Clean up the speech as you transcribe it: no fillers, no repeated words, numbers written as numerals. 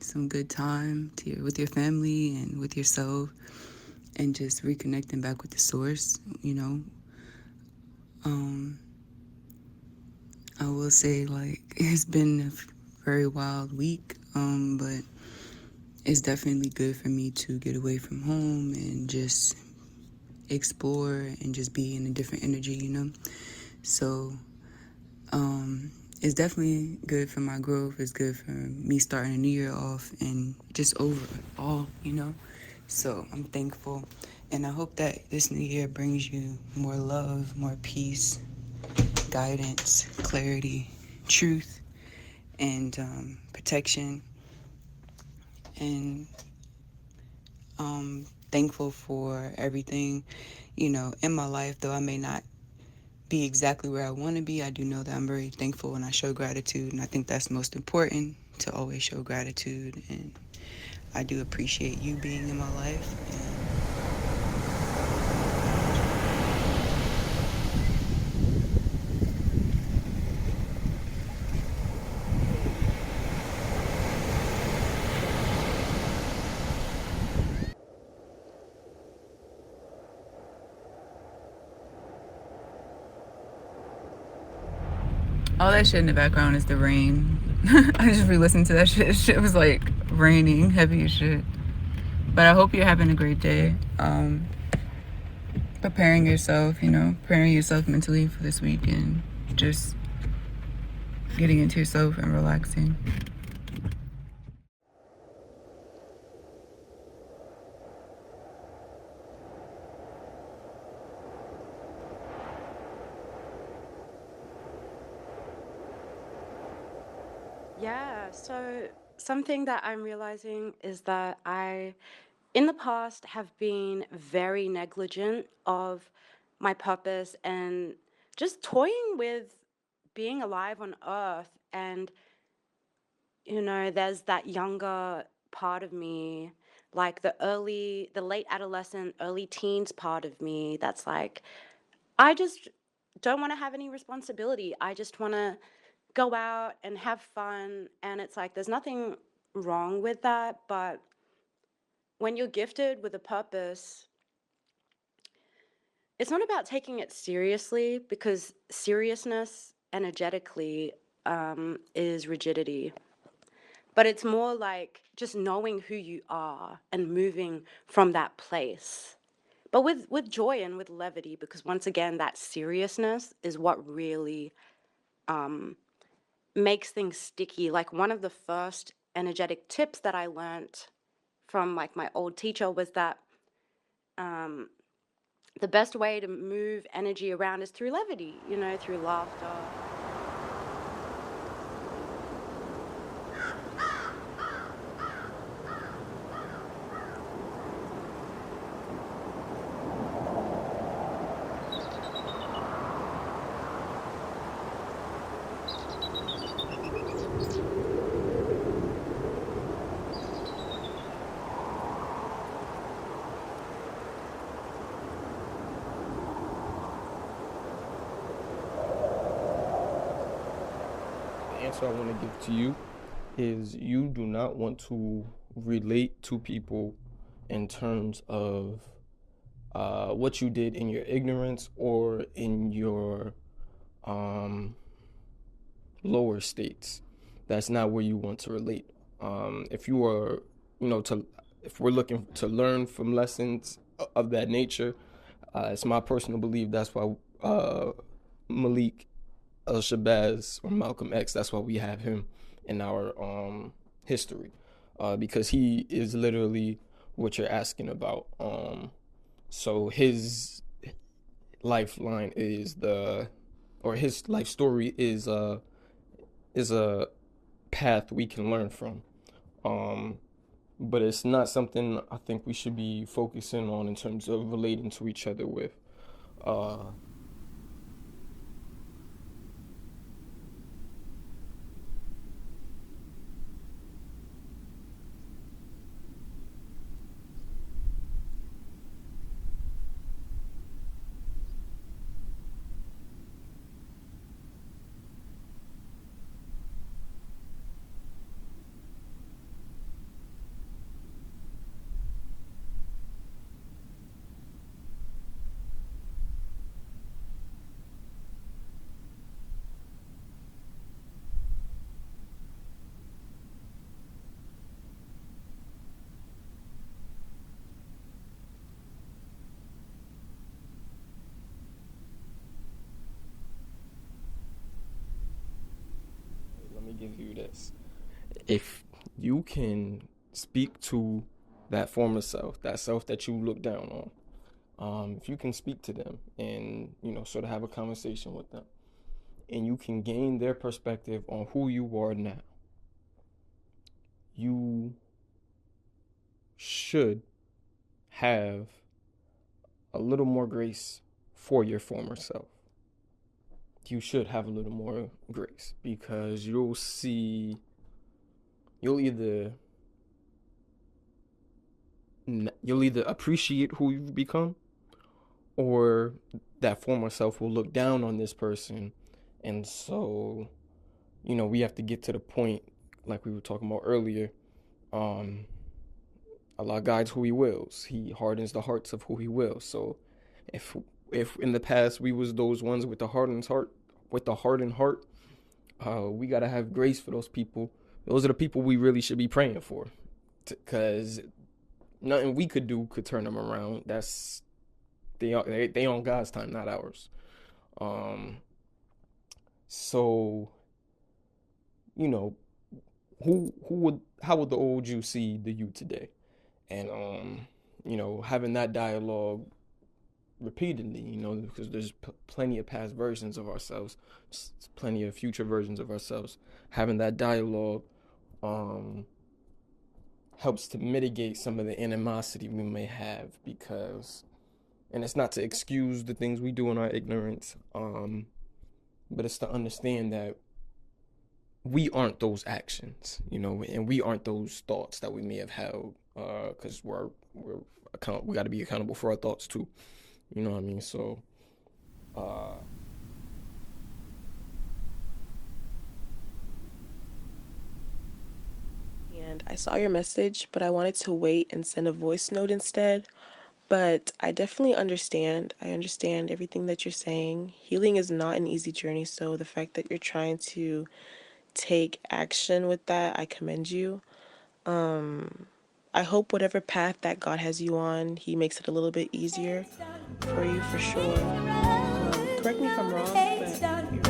some good time with your family and with yourself, and just reconnecting back with the source. Um, I will say, like, it's been a very wild week, but it's definitely good for me to get away from home and just explore and just be in a different energy. So, it's definitely good for my growth. It's good for me starting a new year off and just overall. So I'm thankful. And I hope that this new year brings you more love, more peace, guidance, clarity, truth, and protection. And thankful for everything, in my life. Though I may not be exactly where I want to be, I do know that I'm very thankful and I show gratitude. And I think that's most important, to always show gratitude. And I do appreciate you being in my life. All that shit in the background is the rain. I just re-listened to that shit. Shit was like raining, heavy as shit. But I hope you're having a great day. Preparing yourself mentally for this week and just getting into yourself and relaxing. Yeah, so something that I'm realizing is that in the past, have been very negligent of my purpose and just toying with being alive on Earth. And, there's that younger part of me, like the late adolescent, early teens part of me that's like, I just don't want to have any responsibility. I just want to go out and have fun. And it's like, there's nothing wrong with that. But when you're gifted with a purpose, it's not about taking it seriously because seriousness energetically is rigidity. But it's more like just knowing who you are and moving from that place. But with joy and with levity, because once again, that seriousness is what really makes things sticky. Like one of the first energetic tips that I learned from like my old teacher was that um, the best way to move energy around is through levity, through laughter. The answer I want to give to you is you do not want to relate to people in terms of what you did in your ignorance or in your um, lower states. That's not where you want to relate. If you are, if we're looking to learn from lessons of that nature, it's my personal belief that's why Malik Shabazz or Malcolm X, that's why we have him in our history, because he is literally what you're asking about. So his lifeline is or his life story is a path we can learn from. Um, but it's not something I think we should be focusing on in terms of relating to each other with. Uh, give you this. If you can speak to that former self, that self that you look down on, if you can speak to them and, sort of have a conversation with them, and you can gain their perspective on who you are now, you should have a little more grace for your former self. You should have a little more grace, because you'll either you'll either appreciate who you've become, or that former self will look down on this person. And so, we have to get to the point, like we were talking about earlier. um Allah guides who he wills. He hardens the hearts of who he wills. So if in the past we was those ones with the hardened heart, we gotta have grace for those people. Those are the people we really should be praying for, because nothing we could do could turn them around. That's they on God's time, not ours. Um, so you know, who would how would the old you see the you today? And having that dialogue repeatedly, because there's plenty of past versions of ourselves, plenty of future versions of ourselves. Having that dialogue um helps to mitigate some of the animosity we may have, because, and it's not to excuse the things we do in our ignorance, but it's to understand that we aren't those actions, and we aren't those thoughts that we may have held, because we got to be accountable for our thoughts too. You know what I mean? So, uh, And I saw your message, but I wanted to wait and send a voice note instead. But I definitely understand. I understand everything that you're saying. Healing is not an easy journey, so the fact that you're trying to take action with that, I commend you. I hope whatever path that God has you on, He makes it a little bit easier for you for sure. Correct me if I'm wrong, but you're